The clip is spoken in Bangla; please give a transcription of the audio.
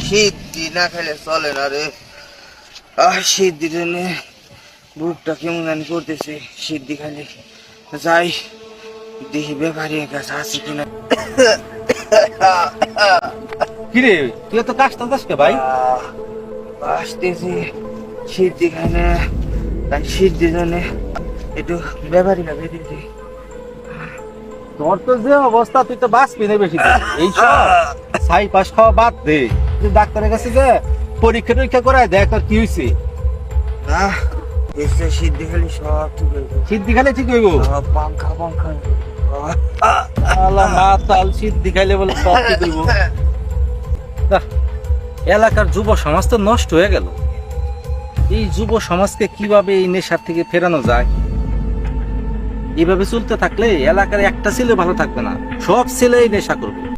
সিদ্ধি না খেলে চলে না রে। সিদ্ধির জন্য বুকটা কেমন জানি করতেছে। সিদ্ধি খাইলে যাই দেখি ব্যাপারীর কাছে আছে কিনা। কিরে তুই তো কাজটা দাসকে ভাই? আসতেছি সিদ্ধি খাইলে, তাই সিদ্ধির জন্য একটু ব্যাপারী খাবে দিদি। তোর তো যে অবস্থা তুই তো বাঁচবি না বেশি দিন। এই সব ছাই পাশ খাওয়া বাদ দে, তুই ডাক্তারের কাছে যে পরীক্ষা টরীক্ষা করায় দেখ তোর কি হয়েছে। না এসে সিদ্ধি খালি সব ঠিক হয়ে যাবে। সিদ্ধি খাইলে ঠিক হইব? সব পাঙ্খা পাঙ্খা আল্লাহ মাতাল, সিদ্ধি খাইলে বলে সব ঠিক হইব? আহ, এলাকার যুব সমাজ তো নষ্ট হয়ে গেল। এই যুব সমাজকে কিভাবে এই নেশার থেকে ফেরানো যায়? এইভাবে চলতে থাকলে এলাকার একটা ছেলে ভালো থাকবে না, সব ছেলেই নেশা করবে।